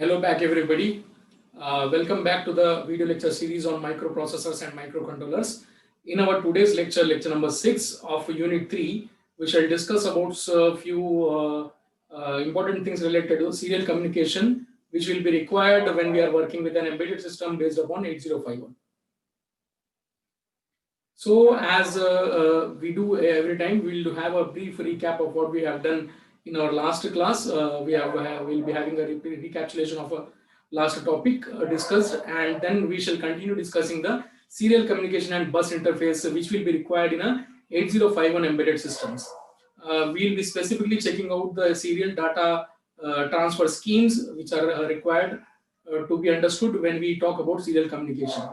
Hello back everybody. Welcome back to the video lecture series on microprocessors and microcontrollers. In our today's lecture, lecture number 6 of unit 3, we shall discuss about a few important things related to serial communication, which will be required when we are working with an embedded system based upon 8051. So as we do every time, we will have a brief recap of what we have done in our last class. We'll be having a recapitulation of a last topic discussed, and then we shall continue discussing the serial communication and bus interface which will be required in a 8051 embedded systems. We'll be specifically checking out the serial data transfer schemes which are required to be understood when we talk about serial communication.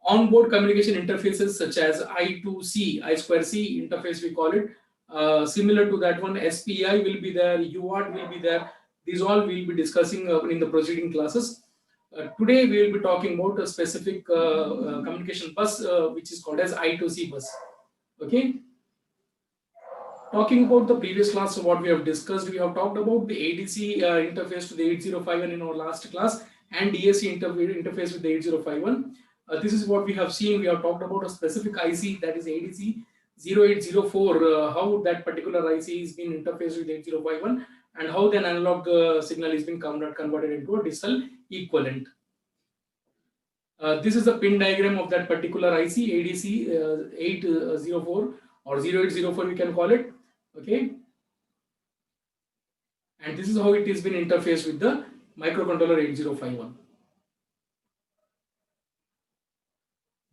Onboard communication interfaces such as I2C, I2C interface we call it, similar to that one, SPI will be there, UART will be there. These all we'll be discussing in the preceding classes. Today we will be talking about a specific communication bus which is called as I2C bus. Okay. Talking about the previous class, what we have discussed, we have talked about the ADC interface to the 8051 in our last class and DAC interface with the 8051. This is what we have seen. We have talked about a specific IC, that is ADC 0804, how that particular IC is being interfaced with 8051 and how the analog signal is being converted into a digital equivalent. This is the pin diagram of that particular IC, ADC 804 or 0804 we can call it. Okay, and this is how it is been interfaced with the microcontroller 8051.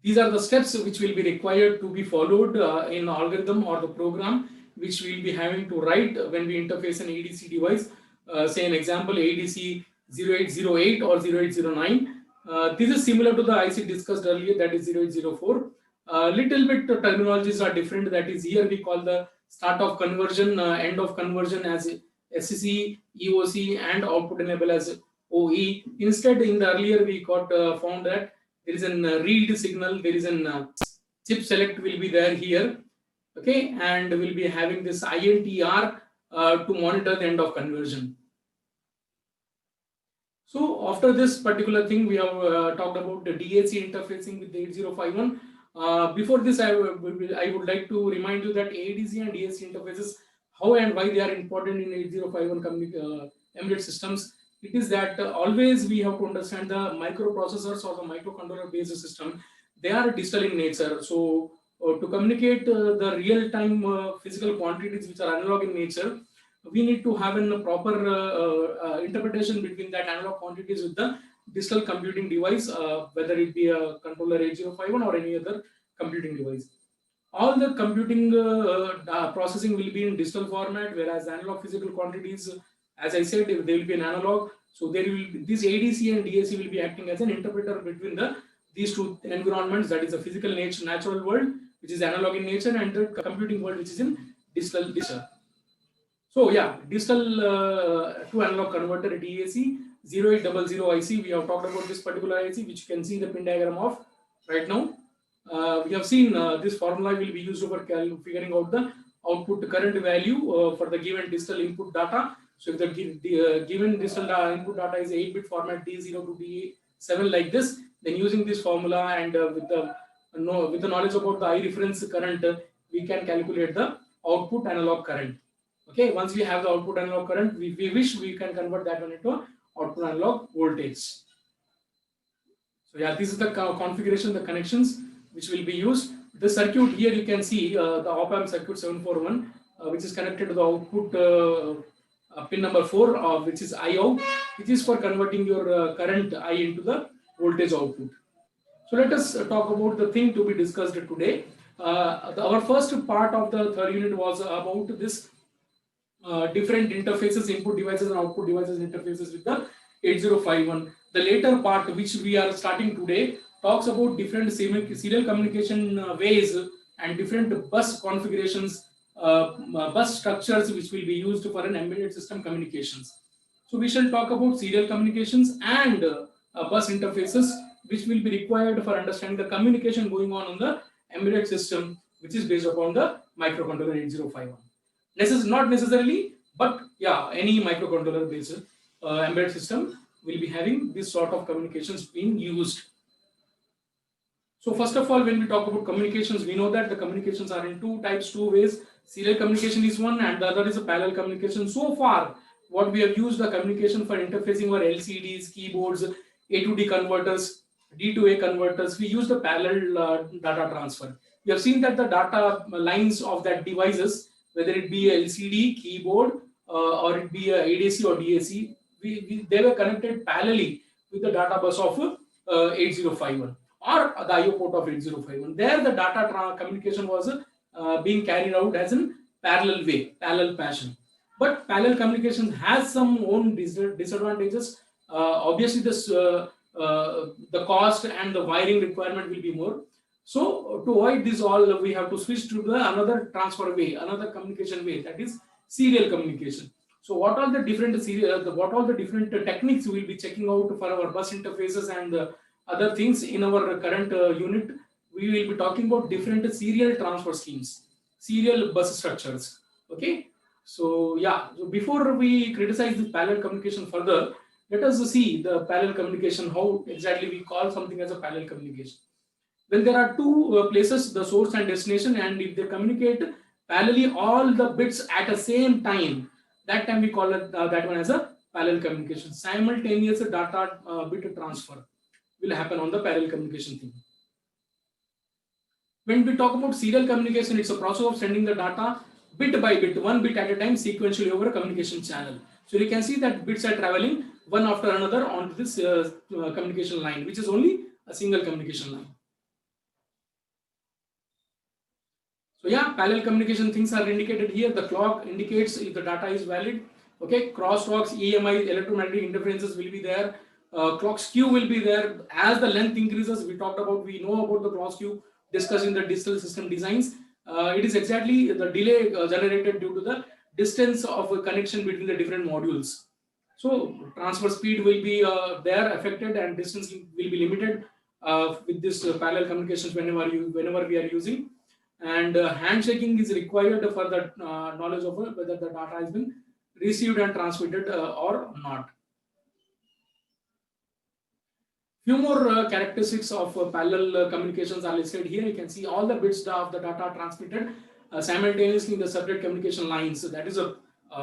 These are the steps which will be required to be followed in algorithm or the program which we will be having to write when we interface an ADC device. Say an example, ADC 0808 or 0809. This is similar to the IC discussed earlier, that is 0804. Little bit terminologies are different. That is, here we call the start of conversion, end of conversion as SCC, EOC, and output enable as OE. Instead, in the earlier we got found that there is an read signal, there is an chip select will be there here, okay, and we'll be having this INTR to monitor the end of conversion. So after this particular thing, we have talked about the DAC interfacing with the 8051. Before this, I would like to remind you that ADC and DAC interfaces, how and why they are important in 8051 embedded systems. It is that always we have to understand the microprocessors or the microcontroller based system, they are digital in nature. So to communicate the real-time physical quantities which are analog in nature, we need to have a proper interpretation between that analog quantities with the digital computing device, whether it be a controller 8051 or any other computing device. All the computing processing will be in digital format, whereas analog physical quantities, as I said, they will be an analog. So there will be, this ADC and DAC will be acting as an interpreter between these two environments, that is the physical natural world, which is analog in nature, and the computing world, which is in digital. So yeah, digital to analog converter DAC 0800 IC. We have talked about this particular IC, which you can see the pin diagram of right now. We have seen this formula will be used for figuring out the output current value for the given digital input data. So if the given digital input data is 8-bit format D0 to D7 like this, then using this formula and with the knowledge about the I reference current, we can calculate the output analog current. Okay, once we have the output analog current, we wish we can convert that one into output analog voltage. So yeah, this is the configuration, the connections which will be used. The circuit here you can see the op-amp circuit 741, which is connected to the output pin number 4, which is IOUT, which is for converting your current I into the voltage output. So let us talk about the thing to be discussed today. Our first part of the third unit was about this different interfaces, input devices and output devices interfaces with the 8051. The later part, which we are starting today, talks about different serial communication ways and different bus configurations, bus structures which will be used for an embedded system communications. So we shall talk about serial communications and bus interfaces which will be required for understanding the communication going on the embedded system, which is based upon the microcontroller 8051. Not necessarily, but yeah, any microcontroller based embedded system will be having this sort of communications being used. So first of all, when we talk about communications, we know that the communications are in two types, two ways. Serial communication is one and the other is a parallel communication. So far, what we have used the communication for interfacing were LCDs, keyboards, A to D converters, D to A converters. We use the parallel data transfer. We have seen that the data lines of that devices, whether it be a LCD, keyboard, or it be a ADC or DAC, they were connected parallelly with the data bus of 8051 or the IO port of 8051. There the data communication was being carried out as in parallel way, parallel fashion. But parallel communication has some own disadvantages. Obviously, the cost and the wiring requirement will be more. So to avoid this all, we have to switch to the another transfer way, another communication way, that is serial communication. So what are the different techniques we will be checking out for our bus interfaces and other things in our current unit? We will be talking about different serial transfer schemes, serial bus structures. Okay. So yeah, so before we criticize this parallel communication further, let us see the parallel communication, how exactly we call something as a parallel communication. When there are two places, the source and destination, and if they communicate parallelly all the bits at the same time, that time we call it that one as a parallel communication. Simultaneous data bit transfer will happen on the parallel communication thing. When we talk about serial communication, it's a process of sending the data bit by bit, one bit at a time, sequentially over a communication channel. So you can see that bits are traveling one after another onto this communication line, which is only a single communication line. So yeah, parallel communication things are indicated here. The clock indicates if the data is valid. Okay, crosstalks, EMI, electromagnetic interferences will be there. Clock skew will be there. As the length increases, we know about the clock skew discussed in the digital system designs. It is exactly the delay generated due to the distance of a connection between the different modules. So transfer speed will be there affected and distance will be limited with this parallel communications whenever we are using. And handshaking is required for the knowledge of whether the data has been received and transmitted or not. Few more characteristics of parallel communications are listed here. You can see all the bits of the data transmitted simultaneously in the separate communication lines. So that is a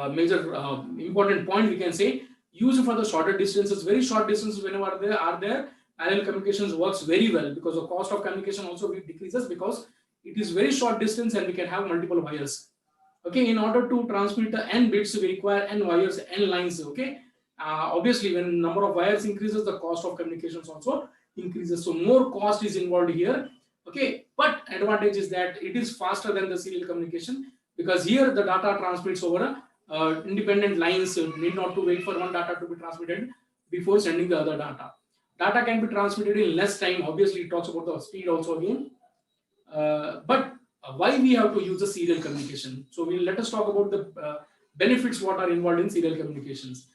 major important point, we can say. Used for the shorter distances, very short distances whenever they are there, parallel communications works very well because the cost of communication also decreases because it is very short distance and we can have multiple wires. Okay, in order to transmit the n bits, we require n wires, n lines. Okay, obviously, when number of wires increases, the cost of communications also increases. So more cost is involved here. Okay, but advantage is that it is faster than the serial communication because here the data transmits over independent lines. So need not to wait for one data to be transmitted before sending the other data. Data can be transmitted in less time. Obviously, it talks about the speed also again. But why we have to use the serial communication? So let us talk about the benefits what are involved in serial communications.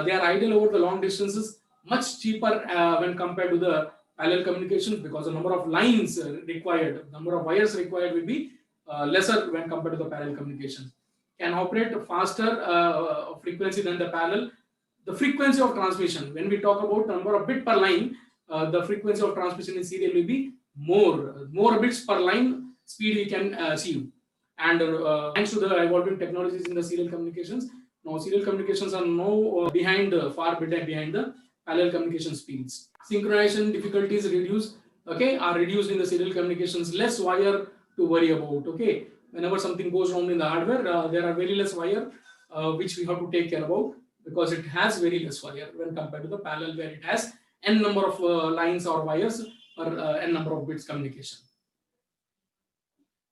They are ideal over the long distances, much cheaper when compared to the parallel communications because the number of lines required, number of wires required will be lesser when compared to the parallel communications. Can operate faster frequency than the parallel. The frequency of transmission, when we talk about number of bit per line, the frequency of transmission in serial will be more bits per line speed we can achieve. And thanks to the evolving technologies in the serial communications, now serial communications are now far behind the parallel communication speeds. Synchronization difficulties are reduced in the serial communications. Less wire to worry about. Okay, whenever something goes wrong in the hardware, there are very less wire which we have to take care about because it has very less wire when compared to the parallel where it has n number of lines or wires or n number of bits communication.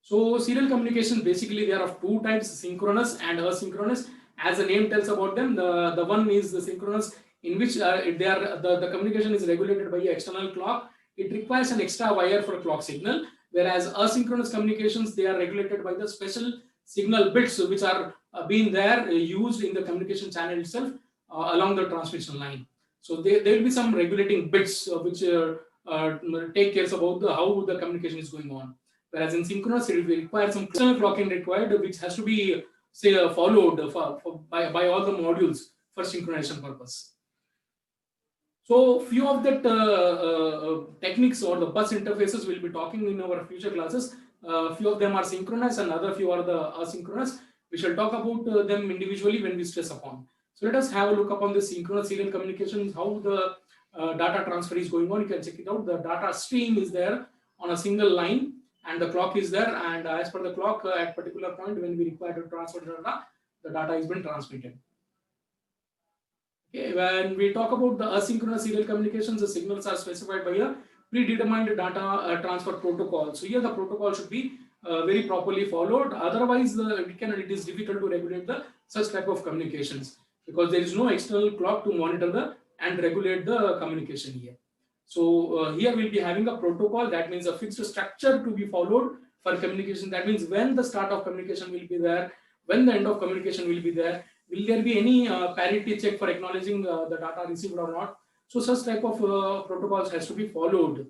So serial communication, basically there are two types, synchronous and asynchronous. As the name tells about them, the one is the synchronous, in which the communication is regulated by an external clock. It requires an extra wire for a clock signal, whereas asynchronous communications, they are regulated by the special signal bits which are being there used in the communication channel itself along the transmission line. So there will be some regulating bits which take care about how the communication is going on. Whereas in synchronous, it will require some external clocking required, which has to be followed by all the modules for synchronization purpose. So few of that techniques or the bus interfaces we'll be talking in our future classes. Few of them are synchronous and other few are the asynchronous. We shall talk about them individually when we stress upon. So let us have a look upon the synchronous serial communications, how the data transfer is going on. You can check it out. The data stream is there on a single line and the clock is there, and as per the clock at particular point when we require to transfer the data has been transmitted. Okay, when we talk about the asynchronous serial communications, the signals are specified by a predetermined data transfer protocol. So here the protocol should be very properly followed. Otherwise, it is difficult to regulate the such type of communications because there is no external clock to monitor the and regulate the communication here. So here we'll be having a protocol, that means a fixed structure to be followed for communication. That means when the start of communication will be there, when the end of communication will be there, will there be any parity check for acknowledging the data received or not. So such type of protocols has to be followed.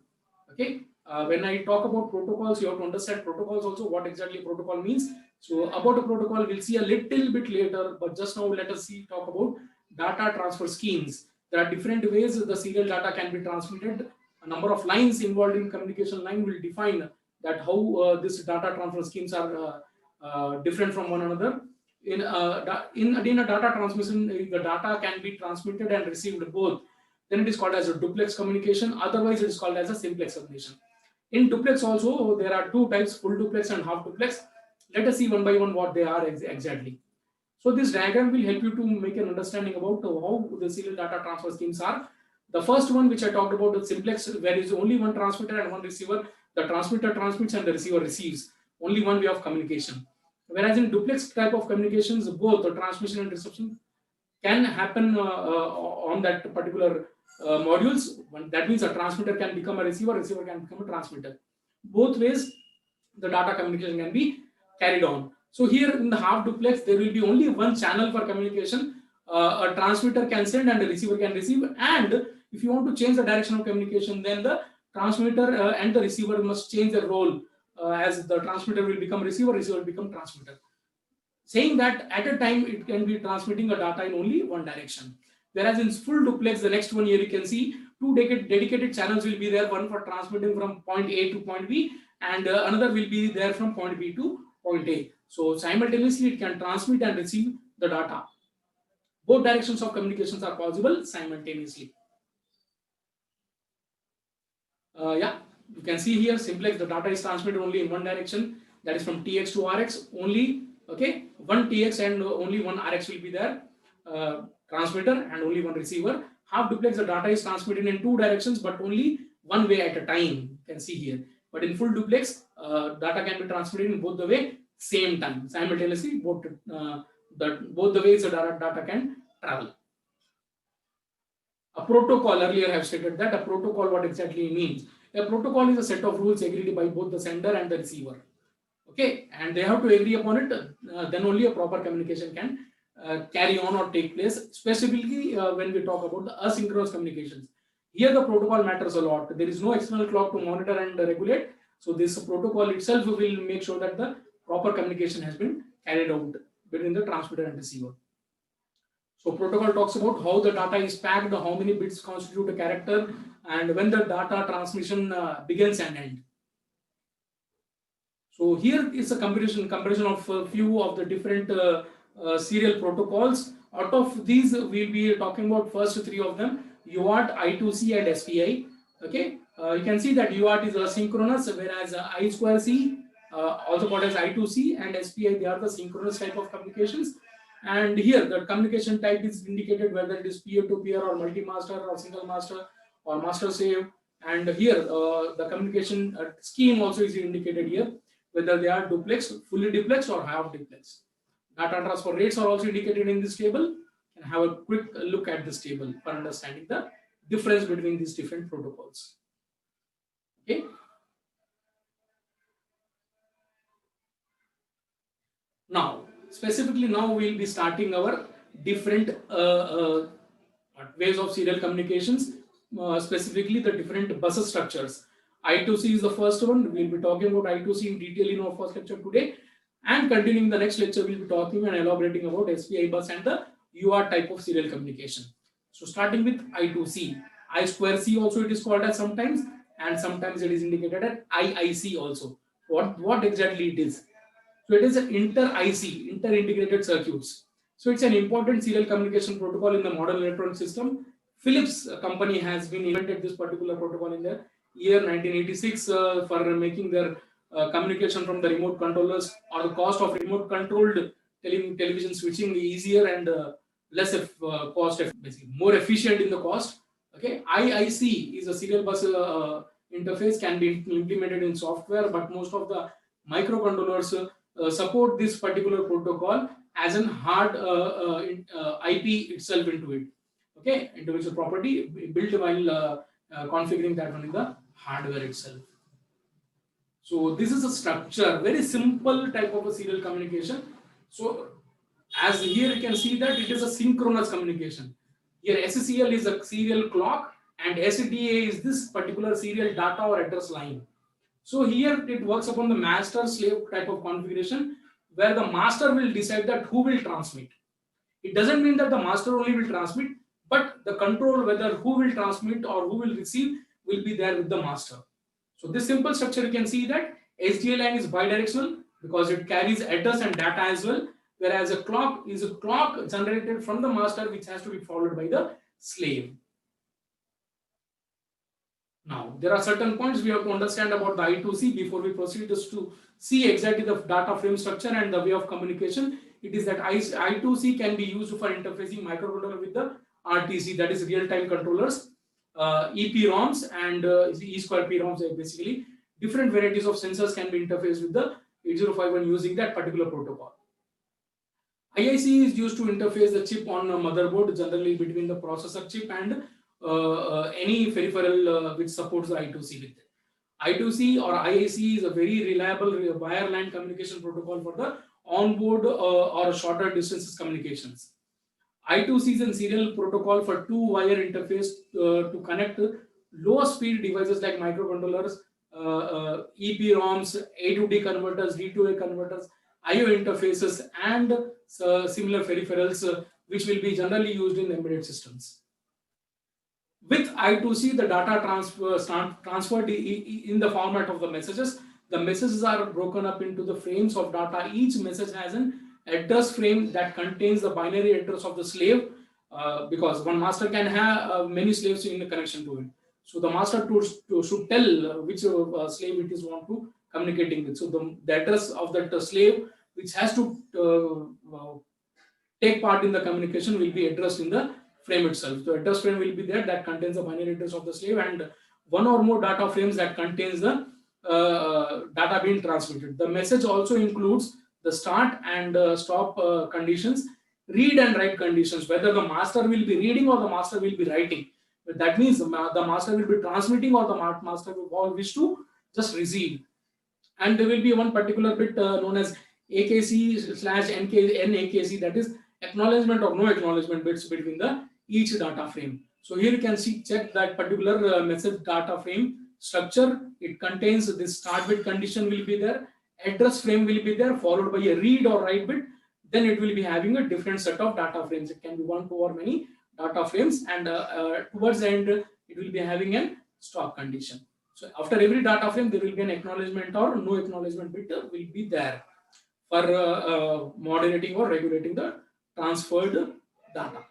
Okay, when I talk about protocols, you have to understand protocols also, what exactly protocol means. So about a protocol we'll see a little bit later, but just now let us talk about data transfer schemes. There are different ways the serial data can be transmitted. A number of lines involved in communication line will define that how this data transfer schemes are different from one another. In a data transmission, the data can be transmitted and received both. Then it is called as a duplex communication. Otherwise, it is called as a simplex communication. In duplex also, there are two types, full duplex and half duplex. Let us see one by one what they are exactly. So this diagram will help you to make an understanding about how the serial data transfer schemes are. The first one which I talked about is simplex, where is only one transmitter and one receiver. The transmitter transmits and the receiver receives. Only one way of communication. Whereas in duplex type of communications, both the transmission and reception can happen on that particular modules. That means a transmitter can become a receiver, receiver can become a transmitter. Both ways, the data communication can be carried on. So here in the half duplex, there will be only one channel for communication. A transmitter can send and the receiver can receive. And if you want to change the direction of communication, then the transmitter and the receiver must change their role. As the transmitter will become receiver, receiver will become transmitter. Saying that at a time it can be transmitting a data in only one direction. Whereas in full duplex, the next one here you can see two dedicated channels will be there, one for transmitting from point A to point B and another will be there from point B to point A. So simultaneously it can transmit and receive the data. Both directions of communications are possible simultaneously. Yeah, you can see here simplex, the data is transmitted only in one direction, that is from TX to RX only. Okay, one TX and only one RX will be there, transmitter and only one receiver. Half duplex, the data is transmitted in two directions but only one way at a time, you can see here. But in full duplex, data can be transmitted in both the way same time, simultaneously, both the ways the data can travel. A protocol, earlier I have stated that a protocol, what exactly means. A protocol is a set of rules agreed by both the sender and the receiver. Okay, and they have to agree upon it, then only a proper communication can carry on or take place, specifically when we talk about the asynchronous communications. Here the protocol matters a lot. There is no external clock to monitor and regulate. So this protocol itself will make sure that the proper communication has been carried out between the transmitter and receiver. So protocol talks about how the data is packed, how many bits constitute a character, and when the data transmission begins and ends. So here is a comparison of a few of the different serial protocols. Out of these, we'll be talking about first three of them: UART, I2C, and SPI. Okay, you can see that UART is asynchronous, whereas I2C, also called as I2C, and SPI, they are the synchronous type of communications. And here the communication type is indicated, whether it is peer-to-peer or multi-master or single master or master slave. And here the communication scheme also is indicated here, whether they are duplex, fully duplex or half duplex. Data transfer rates are also indicated in this table. And have a quick look at this table for understanding the difference between these different protocols. Okay. Now, specifically now we'll be starting our different ways of serial communications, specifically the different bus structures. I2C is the first one. We'll be talking about I2C in detail in our first lecture today. And continuing the next lecture, we'll be talking and elaborating about SPI bus and the UART type of serial communication. So starting with I2C. I2C also it is called as sometimes, and sometimes it is indicated as IIC also. What exactly it is? So it is an inter-IC, inter-integrated circuits. So it's an important serial communication protocol in the modern electronic system. Philips company has been invented this particular protocol in the year 1986 for making their communication from the remote controllers, or the cost of remote controlled television switching easier and less cost, basically more efficient in the cost. Okay, IIC is a serial bus interface, can be implemented in software, but most of the microcontrollers support this particular protocol as an hard IP itself into it. Okay, intellectual property built while configuring that one in the hardware itself. So this is a structure, very simple type of a serial communication. So as here you can see that it is a synchronous communication. Here SCL is a serial clock and SDA is this particular serial data or address line. So here it works upon the master slave type of configuration, where the master will decide that who will transmit. It doesn't mean that the master only will transmit, but the control whether who will transmit or who will receive will be there with the master. So this simple structure, you can see that SDA line is bidirectional because it carries address and data as well, whereas a clock is a clock generated from the master which has to be followed by the slave. Now, there are certain points we have to understand about the I2C before we proceed just to see exactly the data frame structure and the way of communication. It is that I2C can be used for interfacing microcontroller with the RTC, that is real-time controllers, EPROMs and E2PROMs. Basically, different varieties of sensors can be interfaced with the 8051 using that particular protocol. IIC is used to interface the chip on a motherboard, generally between the processor chip and any peripheral which supports the I2C with it. I2C or IIC is a very reliable wireline communication protocol for the onboard or shorter distances communications. I2C is a serial protocol for two-wire interface to connect low speed devices like microcontrollers, EPROMs, A to D converters, D to A converters, IO interfaces, and similar peripherals which will be generally used in embedded systems. With I2C, the data transferred in the format of the messages. The messages are broken up into the frames of data. Each message has an address frame that contains the binary address of the slave, because one master can have many slaves in the connection to it. So the master should tell which slave it is want to communicating with. So the address of that slave which has to take part in the communication will be addressed in the frame itself. The address frame will be there that contains the binary address of the slave, and one or more data frames that contains the data being transmitted. The message also includes the start and stop conditions, read and write conditions, whether the master will be reading or the master will be writing. But that means the master will be transmitting or the master will wish to just receive. And there will be one particular bit known as AKC/NAKC, that is acknowledgement or no acknowledgement bits between the each data frame. So here you can see, check that particular message data frame structure. It contains this start bit condition will be there, address frame will be there, followed by a read or write bit. Then it will be having a different set of data frames. It can be one, two, or many data frames, and towards the end it will be having a stop condition. So after every data frame, there will be an acknowledgement or no acknowledgement bit will be there for moderating or regulating the transferred data.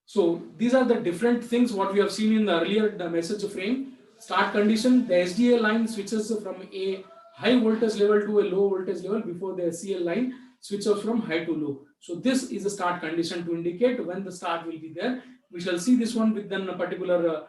So these are the different things what we have seen in the earlier the message frame. Start condition, the SDA line switches from a high voltage level to a low voltage level before the SCL line switches from high to low. So this is a start condition to indicate when the start will be there. We shall see this one with then a particular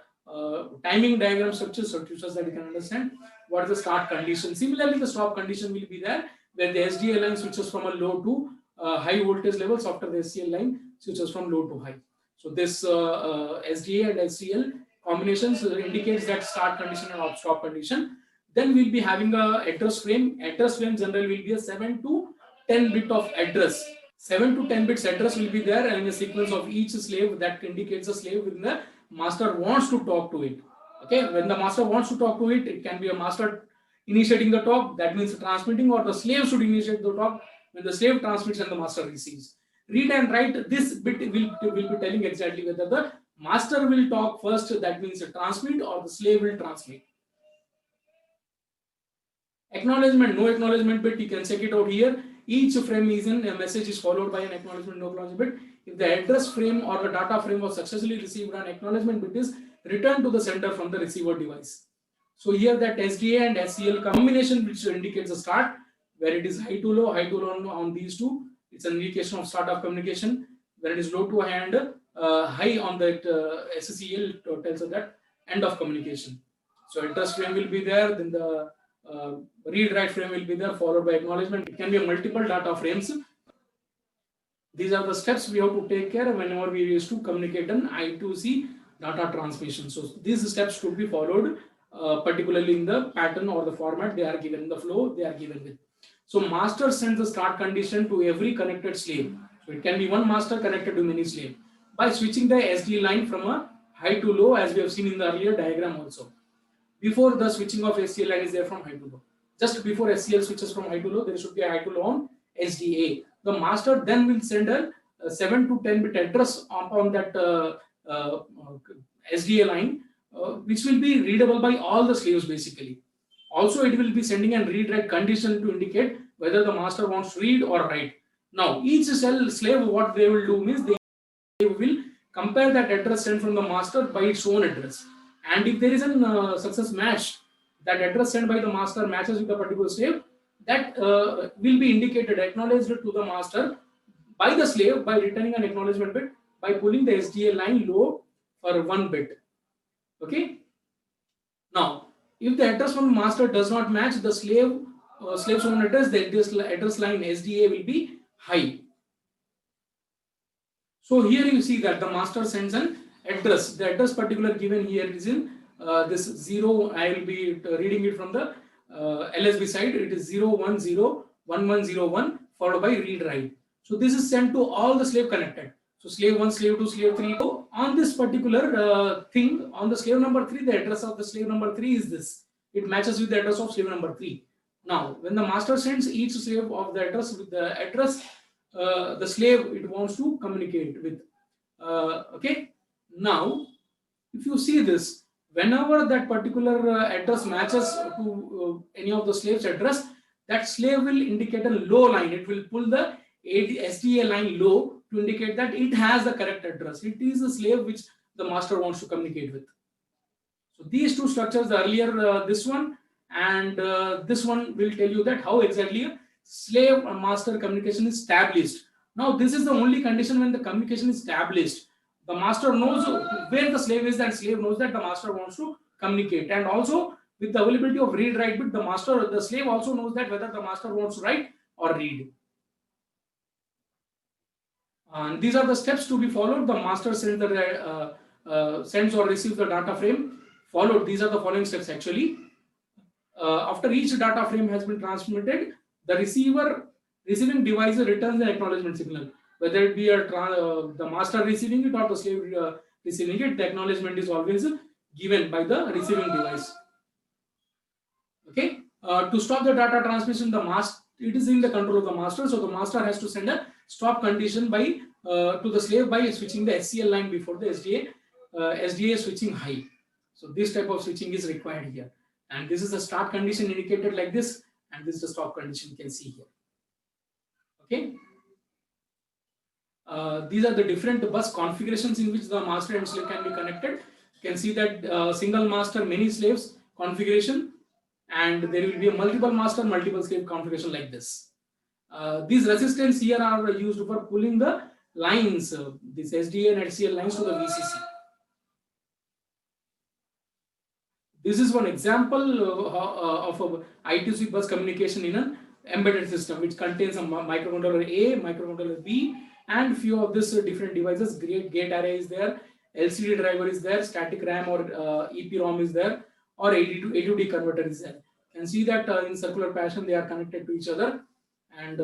timing diagram structure so that you can understand what is the start condition. Similarly, the stop condition will be there where the SDA line switches from a low to high voltage levels after the SCL line switches from low to high. So this SDA and SCL combinations indicates that start condition and stop condition. Then we'll be having a address frame. Address frame generally will be a 7 to 10 bit of address. 7 to 10 bits address will be there, and a sequence of each slave that indicates a slave when the master wants to talk to it. Okay, when the master wants to talk to it, it can be a master initiating the talk, that means transmitting, or the slave should initiate the talk when the slave transmits and the master receives. read and write, this bit will be telling exactly whether the master will talk first, that means transmit, or the slave will transmit. Acknowledgement, no acknowledgement bit, you can check it out here. Each frame is in a message is followed by an acknowledgement, no acknowledgement bit. If the address frame or the data frame was successfully received, an acknowledgement bit is returned to the sender from the receiver device. So here that SDA and SCL combination, which indicates the start, where it is high to low on these two, it's an indication of start of communication. Where it is low to high and high on that SCL tells us that end of communication. So address frame will be there, then the read write frame will be there, followed by acknowledgement. It can be multiple data frames. These are the steps we have to take care of whenever we used to communicate an I2C data transmission. So these steps should be followed, particularly in the pattern or the format they are given, in the flow they are given with. So master sends the start condition to every connected slave. So it can be one master connected to many slaves by switching the SD line from a high to low, as we have seen in the earlier diagram also. Before the switching of SCL line is there from high to low. Just before SCL switches from high to low, there should be a high to low on SDA. The master then will send a 7 to 10 bit address upon that SDA line, which will be readable by all the slaves basically. Also, it will be sending a read write condition to indicate whether the master wants to read or write. Now, each slave, what they will do means they will compare that address sent from the master by its own address. And if there is a success match, that address sent by the master matches with a particular slave, that will be indicated, acknowledged to the master by the slave by returning an acknowledgement bit by pulling the SDA line low for 1 bit. Okay. Now, if the address from the master does not match the slave's own address, the address line SDA will be high. So here you see that the master sends an address. The address particular given here is in this 0. I will be reading it from the LSB side. It is 0101101 followed by read write. So this is sent to all the slave connected. So slave 1, slave 2, slave 3. So on this particular thing, on the slave number 3, the address of the slave number 3 is this. It matches with the address of slave number 3. Now, when the master sends each slave of the address with the address, the slave it wants to communicate with. Okay. Now, if you see this, whenever that particular address matches to any of the slave's address, that slave will indicate a low line. It will pull the SDA line low to indicate that it has the correct address. It is the slave which the master wants to communicate with. So these two structures, the earlier this one and this one, will tell you that how exactly a slave and master communication is established. Now this is the only condition when the communication is established. The master knows where the slave is, and slave knows that the master wants to communicate. And also with the availability of read write bit, the slave also knows that whether the master wants to write or read. And these are the steps to be followed. The master sends or receives the data frame. Followed. These are the following steps actually. After each data frame has been transmitted, the receiving device returns an acknowledgement signal. Whether it be the master receiving it or the slave receiving it, the acknowledgement is always given by the receiving device. Okay. To stop the data transmission, it is in the control of the master. So the master has to send a stop condition to the slave by switching the SCL line before the SDA switching high. So this type of switching is required here. And this is the start condition indicated like this, and this is the stop condition you can see here. Okay. These are the different bus configurations in which the master and slave can be connected. You can see that single master, many slaves configuration, and there will be a multiple master, multiple slave configuration like this. These resistance here are used for pulling the lines, this SDA and HCL lines to the VCC. This is one example of a I2C bus communication in an embedded system, which contains a microcontroller A, microcontroller B, and few of these different devices. Gate array is there, LCD driver is there, static RAM or EPROM is there, or A to D converter is there. You can see that in circular fashion they are connected to each other, and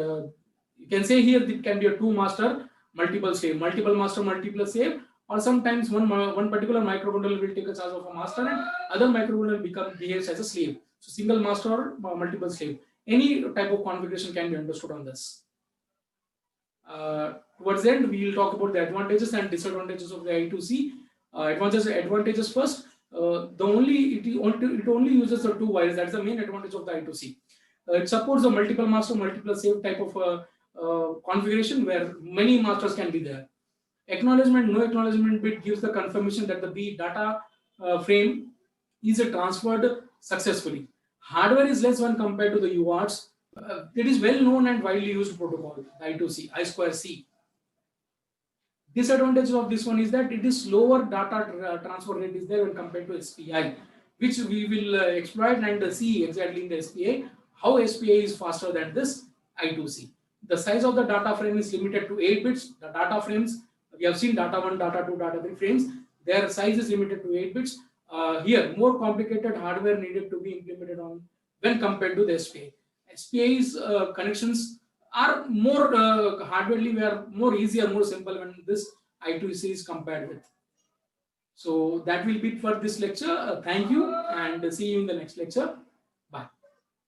you can say here it can be a two master, multiple slave, multiple master, multiple slave, or sometimes one particular microcontroller will take a charge of a master and other microcontroller behaves as a slave. So single master or multiple slave. Any type of configuration can be understood on this. Towards the end, we will talk about the advantages and disadvantages of the I2C. Advantages first. It only uses the two wires. That's the main advantage of the I2C. It supports the multiple master, multiple save type of configuration where many masters can be there. Acknowledgement, no acknowledgement bit gives the confirmation that the B data frame is transferred successfully. Hardware is less when compared to the UARTs. It is well known and widely used protocol, I2C, I2C. Disadvantage of this one is that it is slower data transfer rate is there when compared to SPI, which we will exploit and see exactly in the SPI how SPI is faster than this I2C. The size of the data frame is limited to 8 bits. The data frames, we have seen data 1, data 2, data 3 frames, their size is limited to 8 bits. Here, more complicated hardware needed to be implemented on when compared to the SPI. SPI's connections are more hardwarely, were more easier, more simple when this I2C is compared with. So that will be it for this lecture. Thank you and see you in the next lecture.